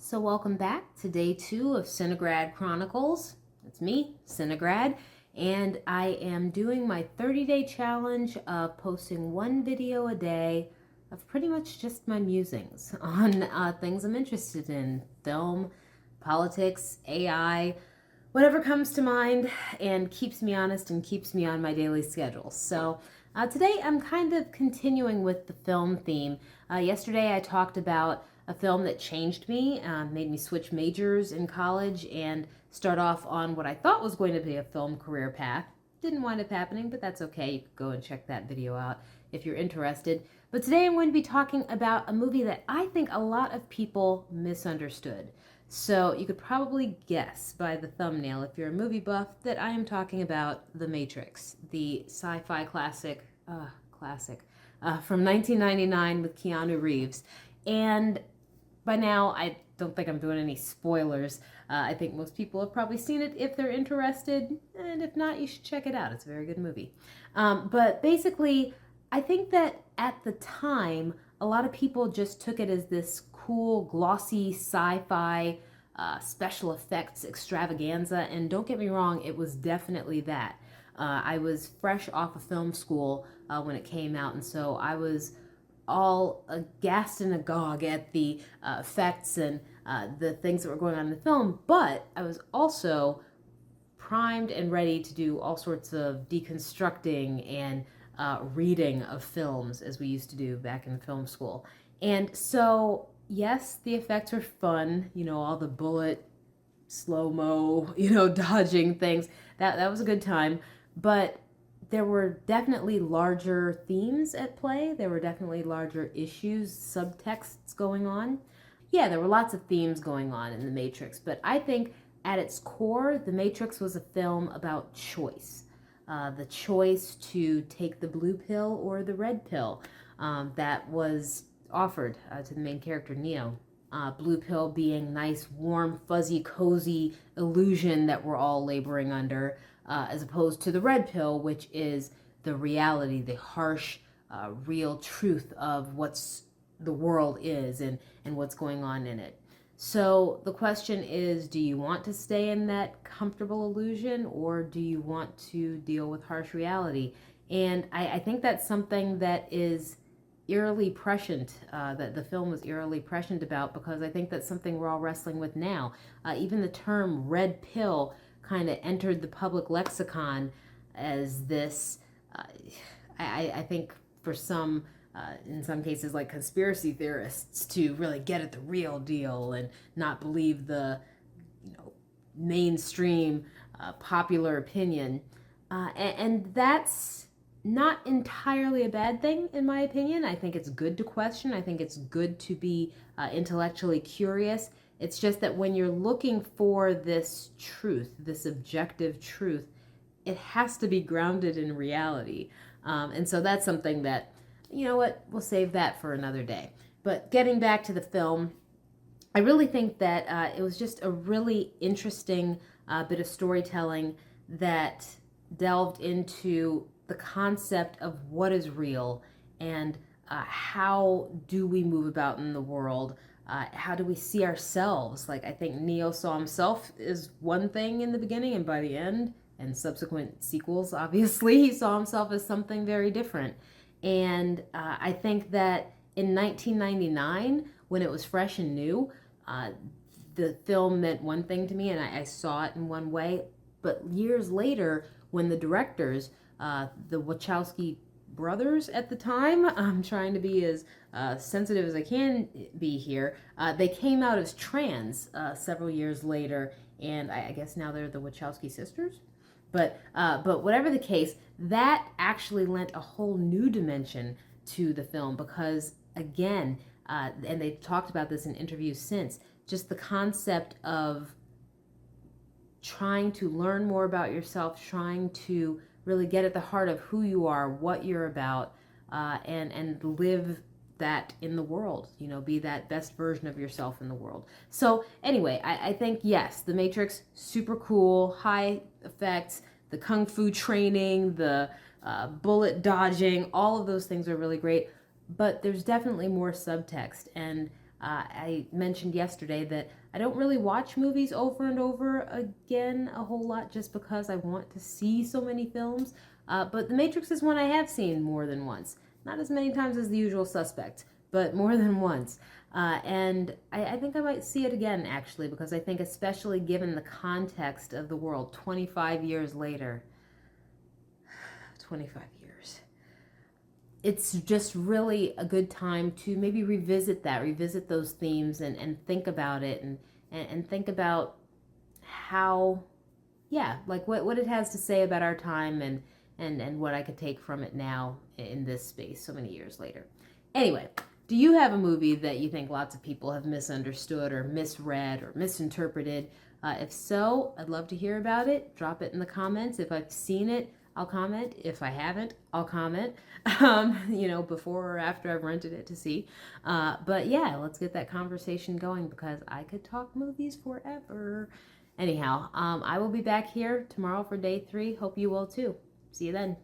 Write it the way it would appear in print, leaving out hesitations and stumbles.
So welcome back to day 2 of Cinegrad Chronicles. It's me, Cinegrad, and I am doing my 30-day challenge of posting one video a day of pretty much just my musings on things I'm interested in: film, politics, AI, whatever comes to mind and keeps me honest and keeps me on my daily schedule. So today I'm kind of continuing with the film theme. Yesterday I talked about a film that changed me, made me switch majors in college and start off on what I thought was going to be a film career path. Didn't wind up happening, but that's okay. You can go and check that video out if you're interested. But today I'm going to be talking about a movie that I think a lot of people misunderstood. So you could probably guess by the thumbnail, if you're a movie buff, that I am talking about The Matrix, the sci-fi classic from 1999 with Keanu Reeves. And by now, I don't think I'm doing any spoilers. I think most people have probably seen it if they're interested, and if not, you should check it out. It's a very good movie. But basically, I think that at the time, a lot of people just took it as this cool, glossy sci-fi special effects extravaganza, and don't get me wrong, it was definitely that. I was fresh off of film school when it came out, and so I was all aghast and agog at the effects and the things that were going on in the film, but I was also primed and ready to do all sorts of deconstructing and reading of films, as we used to do back in film school. And so, yes, the effects were fun, all the bullet, slow-mo, dodging things. That was a good time, but there were definitely larger themes at play. There were definitely larger issues, subtexts going on. Yeah, there were lots of themes going on in The Matrix, but I think at its core, The Matrix was a film about choice. The choice to take the blue pill or the red pill that was offered to the main character, Neo. Blue pill being nice, warm, fuzzy, cozy illusion that we're all laboring under, as opposed to the red pill, which is the reality, the harsh, real truth of what's the world is and what's going on in it. So the question is, do you want to stay in that comfortable illusion, or do you want to deal with harsh reality? And I think that's something that is eerily prescient, that the film was eerily prescient about, because I think that's something we're all wrestling with now. Even the term red pill kind of entered the public lexicon as this, I think for some, in some cases, like conspiracy theorists, to really get at the real deal and not believe the mainstream popular opinion. And that's not entirely a bad thing, in my opinion. I think it's good to question. I think it's good to be intellectually curious. It's just that when you're looking for this truth, this objective truth, it has to be grounded in reality. And so that's something that, we'll save that for another day. But getting back to the film, I really think that it was just a really interesting bit of storytelling that delved into the concept of what is real and how do we move about in the world. How do we see ourselves? Like, I think Neo saw himself as one thing in the beginning, and by the end, and subsequent sequels, obviously, he saw himself as something very different. And I think that in 1999, when it was fresh and new, the film meant one thing to me, and I saw it in one way. But years later, when the directors, the Wachowski brothers at the time, I'm trying to be as sensitive as I can be here, they came out as trans several years later, and I guess now they're the Wachowski sisters. But whatever the case, that actually lent a whole new dimension to the film, because again, and they talked about this in interviews since, just the concept of trying to learn more about yourself, trying to really get at the heart of who you are, what you're about, and live that in the world, be that best version of yourself in the world. So anyway, I think, yes, The Matrix, super cool, high effects, the kung fu training, the bullet dodging, all of those things are really great, but there's definitely more subtext. And I mentioned yesterday that I don't really watch movies over and over again a whole lot just because I want to see so many films. But The Matrix is one I have seen more than once. Not as many times as The Usual Suspect, but more than once. And I think I might see it again, actually, because I think, especially given the context of the world 25 years later, 25 years, it's just really a good time to maybe revisit those themes, and think about it, and think about how, yeah, like what it has to say about our time, and what I could take from it now in this space so many years later. Anyway, do you have a movie that you think lots of people have misunderstood or misread or misinterpreted? If so, I'd love to hear about it. Drop it in the comments. If I've seen it, I'll comment. If I haven't, I'll comment, before or after I've rented it to see. But yeah, let's get that conversation going, because I could talk movies forever. Anyhow, I will be back here tomorrow for day 3. Hope you will too. See you then.